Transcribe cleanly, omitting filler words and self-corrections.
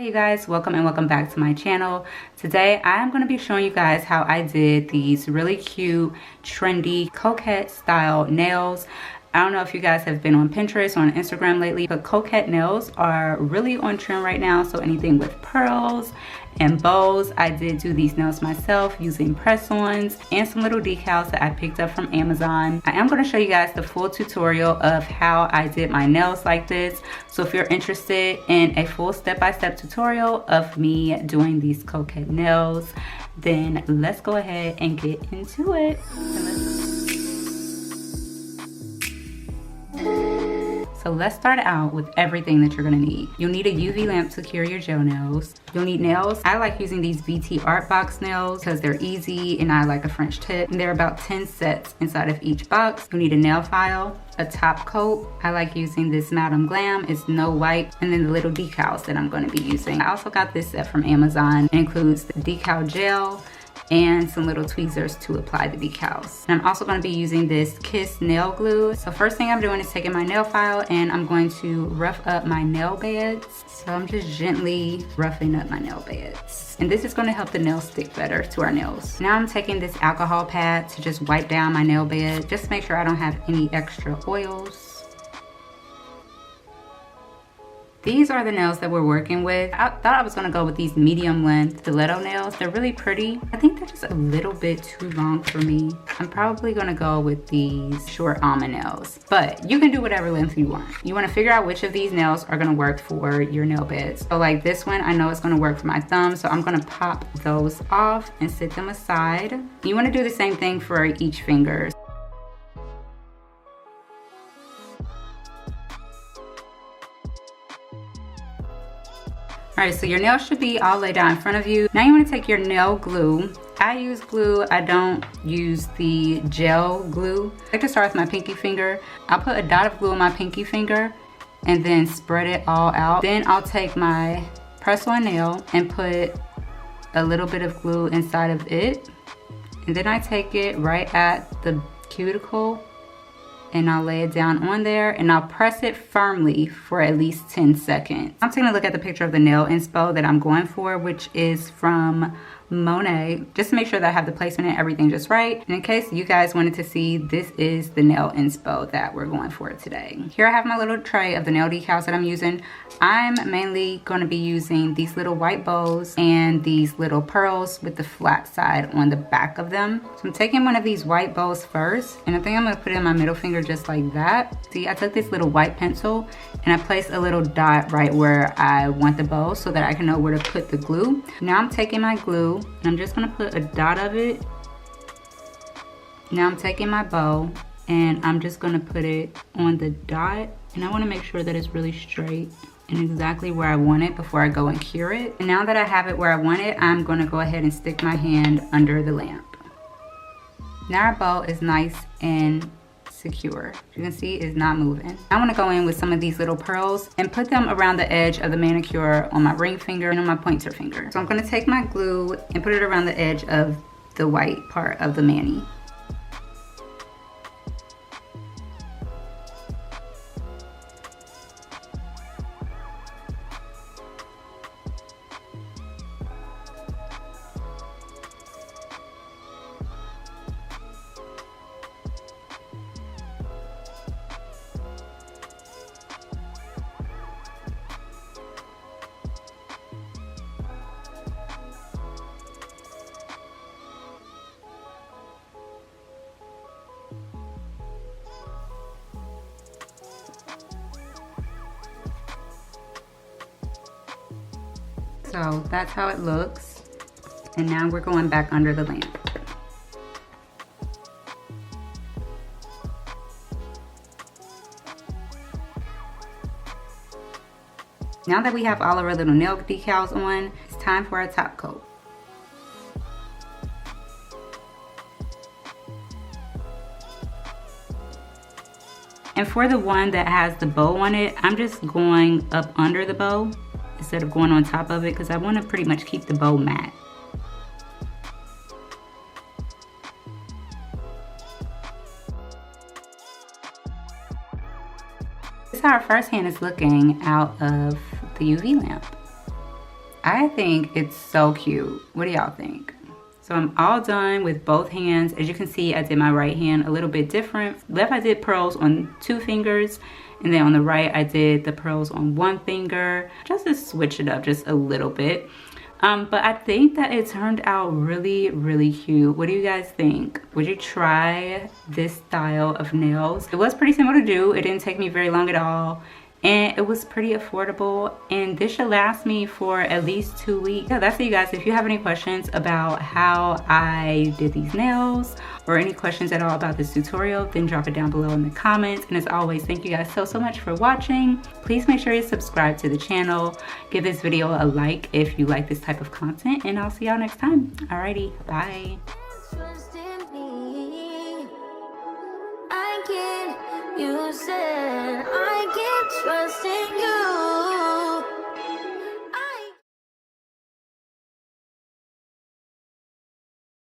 Hey you guys, welcome and welcome back to my channel. Today I am going to be showing you guys how I did these really cute, trendy, coquette style nails. I don't know if you guys have been on Pinterest or on Instagram lately, but coquette nails are really on trend right now. So anything with pearls and bows. I did do these nails myself using press-ons and some little decals that I picked up from Amazon. I am going to show you guys the full tutorial of how I did my nails like this. So if you're interested in a full step-by-step tutorial of me doing these coquette nails, then let's go ahead and get into it. So let's start out with everything that you're gonna need. You'll need a UV lamp to cure your gel nails. You'll need nails. I like using these BTArtbox nails because they're easy and I like a French tip. And there are about 10 sets inside of each box. You'll need a nail file, a top coat. I like using this Madam Glam. It's no white. And then the little decals that I'm gonna be using. I also got this set from Amazon. It includes the decal gel and some little tweezers to apply the decals. And I'm also going to be using this Kiss nail glue. So first thing I'm doing is taking my nail file and I'm going to rough up my nail beds. So I'm just gently roughing up my nail beds. And this is going to help the nails stick better to our nails. Now I'm taking this alcohol pad to just wipe down my nail bed, just to make sure I don't have any extra oils. These are the nails that we're working with. I thought I was gonna go with these medium length stiletto nails. They're really pretty. I think they're just a little bit too long for me. I'm probably gonna go with these short almond nails, but you can do whatever length you want. You wanna figure out which of these nails are gonna work for your nail beds. So like this one, I know it's gonna work for my thumb, so I'm gonna pop those off and set them aside. You wanna do the same thing for each finger. All right, so your nails should be all laid out in front of you. Now you want to take your nail glue. I use glue. I don't use the gel glue. I like to start with my pinky finger. I'll put a dot of glue on my pinky finger and then spread it all out. Then I'll take my press-on nail and put a little bit of glue inside of it. And then I take it right at the cuticle and I'll lay it down on there and I'll press it firmly for at least 10 seconds. I'm taking a look at the picture of the nail inspo that I'm going for, which is from Monet, just to make sure that I have the placement and everything just right. And in case you guys wanted to see, this is the nail inspo that we're going for today. Here I have my little tray of the nail decals that I'm using. I'm mainly going to be using these little white bows and these little pearls with the flat side on the back of them. So I'm taking one of these white bows first, and I think I'm going to put it in my middle finger just like that. See, I took this little white pencil and I placed a little dot right where I want the bow so that I can know where to put the glue. Now I'm taking my glue and I'm just gonna put a dot of it. Now I'm taking my bow and I'm just gonna put it on the dot, and I wanna make sure that it's really straight and exactly where I want it before I go and cure it. And now that I have it where I want it, I'm gonna go ahead and stick my hand under the lamp. Now our bow is nice and secure. As you can see, it's not moving. I want to go in with some of these little pearls and put them around the edge of the manicure on my ring finger and on my pointer finger. So I'm going to take my glue and put it around the edge of the white part of the mani. So that's how it looks. And now we're going back under the lamp. Now that we have all of our little nail decals on, it's time for our top coat. And for the one that has the bow on it, I'm just going up under the bow instead of going on top of it because I want to pretty much keep the bow matte. This is how our first hand is looking out of the UV lamp. I think it's so cute. What do y'all think? So I'm all done with both hands. As you can see, I did my right hand a little bit different. Left, I did pearls on 2 fingers. And then on the right, I did the pearls on 1 finger. Just to switch it up just a little bit. But I think that it turned out really, really cute. What do you guys think? Would you try this style of nails? It was pretty simple to do. It didn't take me very long at all. And it was pretty affordable, and this should last me for at least 2 weeks. Yeah, that's it, you guys. If you have any questions about how I did these nails or any questions at all about this tutorial, then drop it down below in the comments. And as always, thank you guys so much for watching. Please make sure you subscribe to the channel. Give this video a like if you like this type of content, and I'll see y'all next time. Alrighty, bye. You said I can't trust in you.